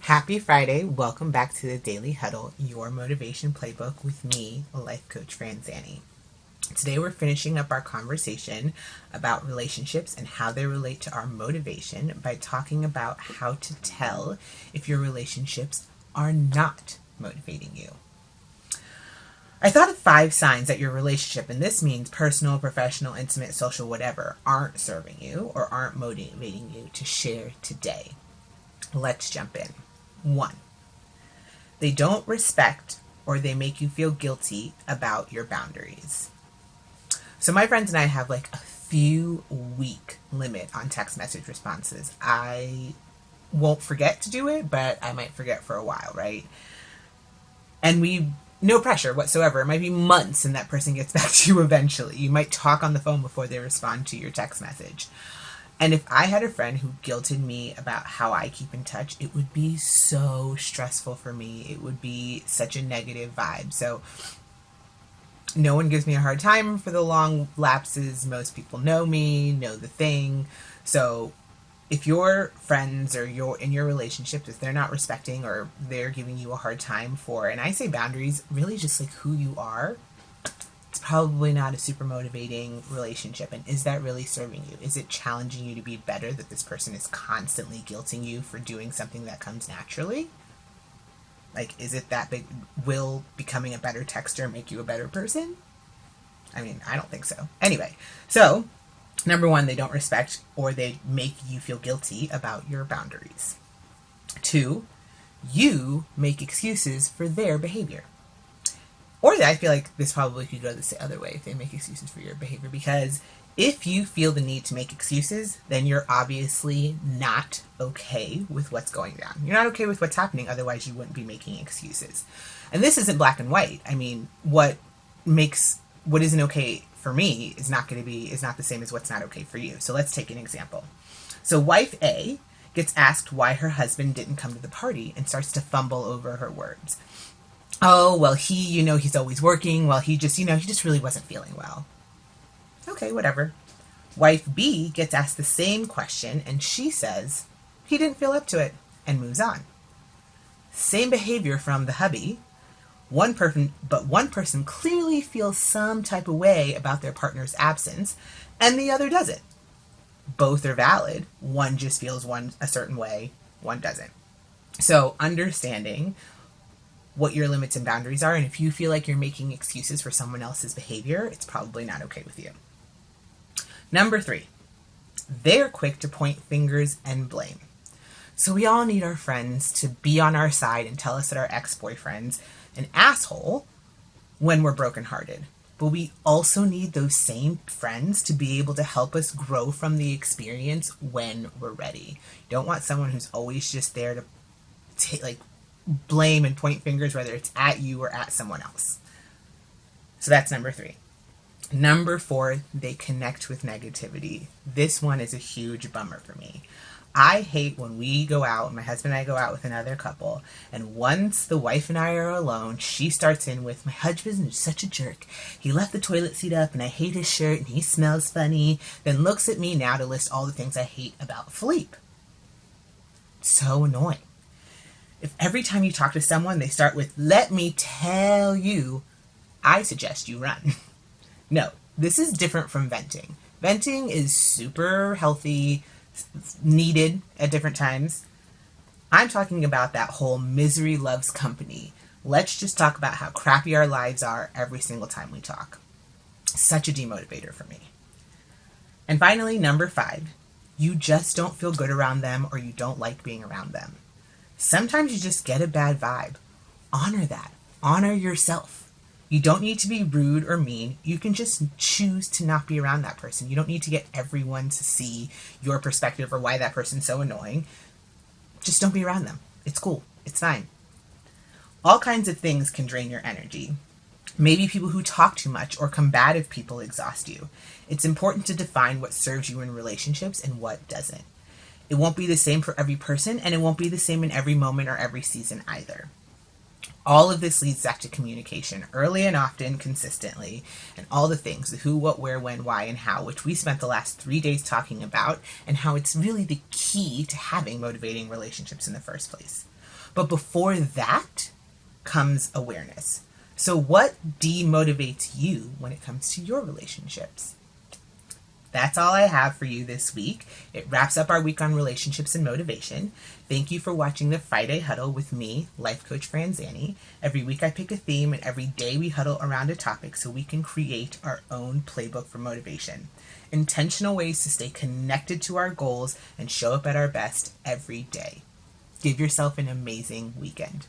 Happy Friday. Welcome back to the Daily Huddle, your motivation playbook with me, life coach Franzani. Today we're finishing up our conversation about relationships and how they relate to our motivation by talking about how to tell if your relationships are not motivating you. I thought of 5 signs that your relationship, and this means personal, professional, intimate, social, whatever, aren't serving you or aren't motivating you to share today. Let's jump in. 1. They don't respect or they make you feel guilty about your boundaries. So my friends and I have like a few week limit on text message responses. I won't forget to do it, but I might forget for a while, right? And no pressure whatsoever. It might be months and that person gets back to you eventually. You might talk on the phone before they respond to your text message. And if I had a friend who guilted me about how I keep in touch, it would be so stressful for me. It would be such a negative vibe. So no one gives me a hard time for the long lapses. Most people know me, know the thing. So if your friends or you're in your relationships, if they're not respecting or they're giving you a hard time for, and I say boundaries, really just like who you are, it's probably not a super motivating relationship. And is that really serving you? Is it challenging you to be better that this person is constantly guilting you for doing something that comes naturally? Like, is it that big? Will becoming a better texter make you a better person? I mean, I don't think so. Anyway, so number 1, they don't respect or they make you feel guilty about your boundaries. 2, you make excuses for their behavior. Or I feel like this probably could go the other way if they make excuses for your behavior, because if you feel the need to make excuses, then you're obviously not okay with what's going down. You're not okay with what's happening, otherwise you wouldn't be making excuses. And this isn't black and white. I mean, what isn't okay for me is not the same as what's not okay for you. So let's take an example. So wife A gets asked why her husband didn't come to the party and starts to fumble over her words. Oh, well, he's always working. Well, he just really wasn't feeling well. Okay, whatever. Wife B gets asked the same question and she says he didn't feel up to it and moves on. Same behavior from the hubby. One person clearly feels some type of way about their partner's absence and the other doesn't. Both are valid. One just feels a certain way, one doesn't. So understanding what your limits and boundaries are, and if you feel like you're making excuses for someone else's behavior, it's probably not okay with you. Number 3, they're quick to point fingers and blame. So we all need our friends to be on our side and tell us that our ex-boyfriend's an asshole when we're brokenhearted. But we also need those same friends to be able to help us grow from the experience when we're ready. You don't want someone who's always just there to blame and point fingers, whether it's at you or at someone else. So that's number 3. Number 4, they connect with negativity. This one is a huge bummer for me. I hate when we go out, my husband and I go out with another couple, and once the wife and I are alone, she starts in with, my husband is such a jerk. He left the toilet seat up and I hate his shirt and he smells funny, then looks at me now to list all the things I hate about Philippe. So annoying. If every time you talk to someone, they start with, let me tell you, I suggest you run. No, this is different from venting. Venting is super healthy, needed at different times. I'm talking about that whole misery loves company. Let's just talk about how crappy our lives are every single time we talk. Such a demotivator for me. And finally, number 5, you just don't feel good around them or you don't like being around them. Sometimes you just get a bad vibe. Honor that. Honor yourself. You don't need to be rude or mean. You can just choose to not be around that person. You don't need to get everyone to see your perspective or why that person's so annoying. Just don't be around them. It's cool. It's fine. All kinds of things can drain your energy. Maybe people who talk too much or combative people exhaust you. It's important to define what serves you in relationships and what doesn't. It won't be the same for every person, and it won't be the same in every moment or every season either. All of this leads back to communication, early and often, consistently, and all the things, the who, what, where, when, why, and how, which we spent the last 3 days talking about, and how it's really the key to having motivating relationships in the first place. But before that comes awareness. So, what demotivates you when it comes to your relationships? That's all I have for you this week. It wraps up our week on relationships and motivation. Thank you for watching the Friday Huddle with me, Life Coach Franzani. Every week I pick a theme, and every day we huddle around a topic so we can create our own playbook for motivation. Intentional ways to stay connected to our goals and show up at our best every day. Give yourself an amazing weekend.